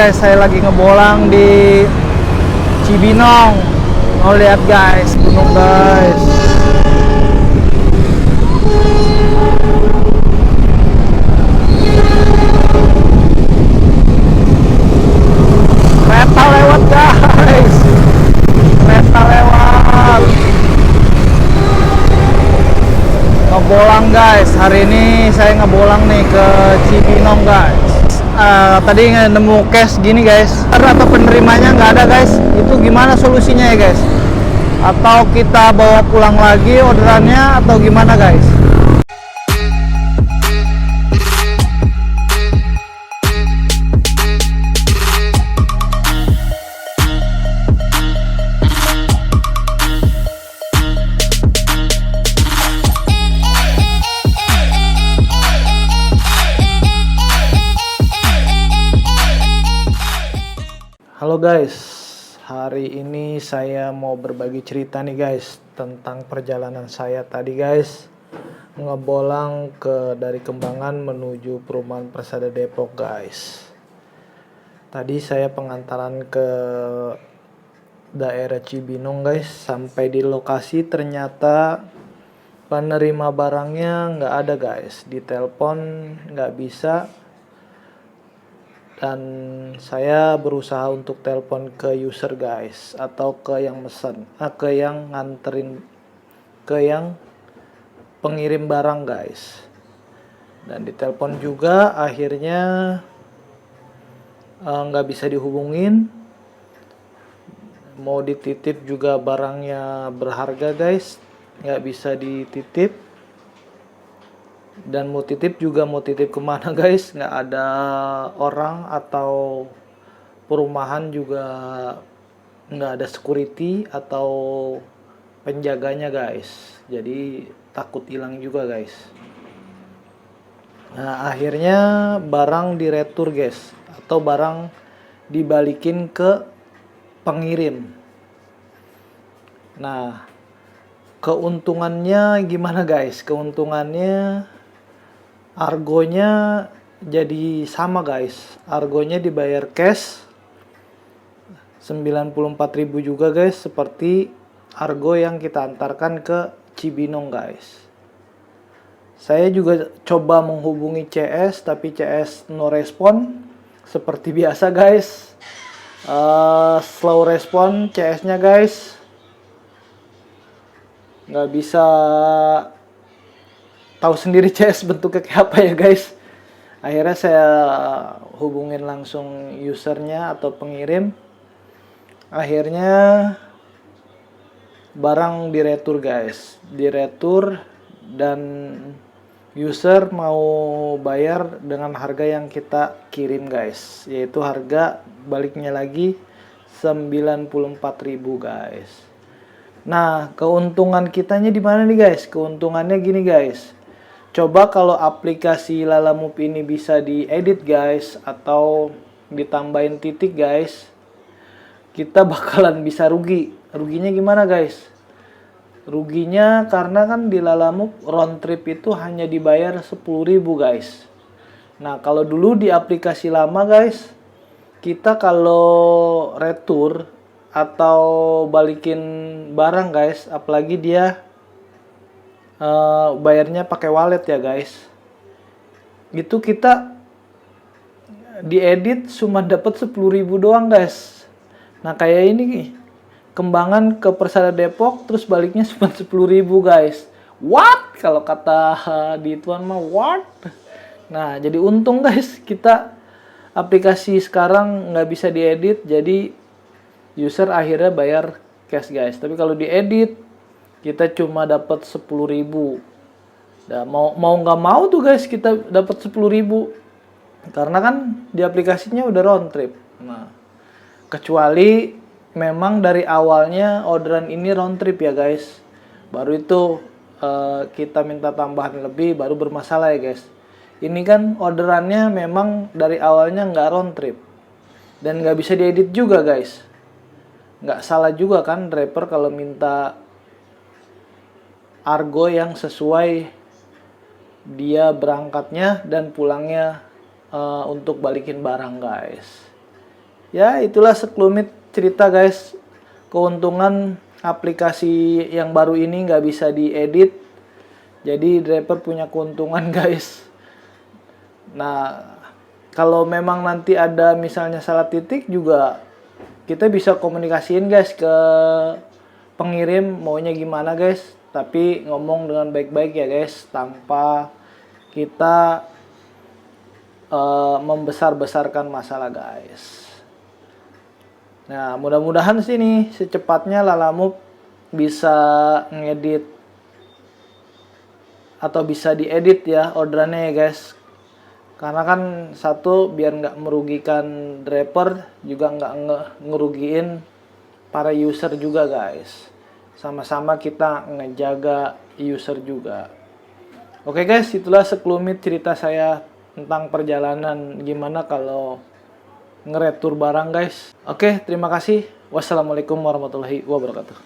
guys, saya lagi ngebolang di Cibinong. Mau lihat guys, gunung guys. Kereta lewat guys. Kereta lewat. Ngebolang guys. Hari ini saya ngebolang nih ke Cibinong guys. Tadi nemu cash gini guys, atau penerimanya nggak ada guys. Itu gimana solusinya ya guys? Atau kita bawa pulang lagi orderannya atau gimana guys? Halo guys, hari ini saya mau berbagi cerita nih guys tentang perjalanan saya tadi guys, ngebolang dari Kembangan menuju Perumahan Persada Depok guys. Tadi saya pengantaran ke daerah Cibinong guys, sampai di lokasi ternyata penerima barangnya nggak ada guys, ditelepon nggak bisa. Dan saya berusaha untuk telepon ke user guys, atau ke yang mesen, ke yang nganterin, ke yang pengirim barang guys. Dan ditelepon juga, akhirnya nggak bisa dihubungin. Mau dititip juga barangnya berharga guys, nggak bisa dititip. Dan mau titip juga mau titip kemana guys, nggak ada orang atau perumahan juga nggak ada security atau penjaganya guys, jadi takut hilang juga guys. Nah akhirnya barang diretur guys, atau barang dibalikin ke pengirim. Nah keuntungannya gimana guys? Keuntungannya argonya jadi sama guys, argonya dibayar cash 94.000 juga guys, seperti argo yang kita antarkan ke Cibinong guys. Saya juga coba menghubungi CS, tapi CS no respon seperti biasa guys. Slow respon CS nya guys, nggak bisa tahu sendiri CS bentuknya kayak apa ya guys. Akhirnya saya hubungin langsung usernya atau pengirim. Akhirnya barang diretur guys, diretur, dan user mau bayar dengan harga yang kita kirim guys, yaitu harga baliknya lagi 94.000 guys. Nah keuntungan kitanya di mana nih guys? Keuntungannya gini guys, coba kalau aplikasi Lalamove ini bisa diedit guys, atau ditambahin titik guys, kita bakalan bisa rugi. Ruginya gimana guys? Ruginya karena kan di Lalamove round trip itu hanya dibayar 10.000 guys. Nah kalau dulu di aplikasi lama guys, kita kalau retur atau balikin barang guys, apalagi dia bayarnya pakai wallet ya guys, itu kita diedit cuma dapat 10.000 doang guys. Nah kayak ini nih, Kembangan ke Persada Depok terus baliknya cuma 10.000 guys. What? Kalau kata di Tuan mah what? Nah jadi untung guys, kita aplikasi sekarang nggak bisa diedit, jadi user akhirnya bayar cash guys. Tapi kalau diedit kita cuma dapat 10.000. Nah, mau nggak mau tuh guys kita dapat 10.000, karena kan di aplikasinya udah round trip. Nah, kecuali memang dari awalnya orderan ini round trip ya guys, baru itu kita minta tambahan lebih baru bermasalah ya guys. Ini kan orderannya memang dari awalnya nggak round trip dan nggak bisa diedit juga guys. Nggak salah juga kan driver kalau minta argo yang sesuai dia berangkatnya dan pulangnya untuk balikin barang guys. Ya, itulah sekelumit cerita guys. Keuntungan aplikasi yang baru ini nggak bisa diedit. Jadi driver punya keuntungan guys. Nah, kalau memang nanti ada misalnya salah titik juga kita bisa komunikasiin guys ke pengirim maunya gimana guys. Tapi ngomong dengan baik-baik ya guys, tanpa kita membesar-besarkan masalah guys. Nah, mudah-mudahan sih nih secepatnya Lalamove bisa ngedit atau bisa diedit ya orderannya ya guys. Karena kan satu biar nggak merugikan driver, juga nggak ngerugiin para user juga guys. Sama-sama kita ngejaga user juga. Oke guys, itulah sekelumit cerita saya tentang perjalanan gimana kalau ngeretur barang guys. Oke, terima kasih. Wassalamualaikum warahmatullahi wabarakatuh.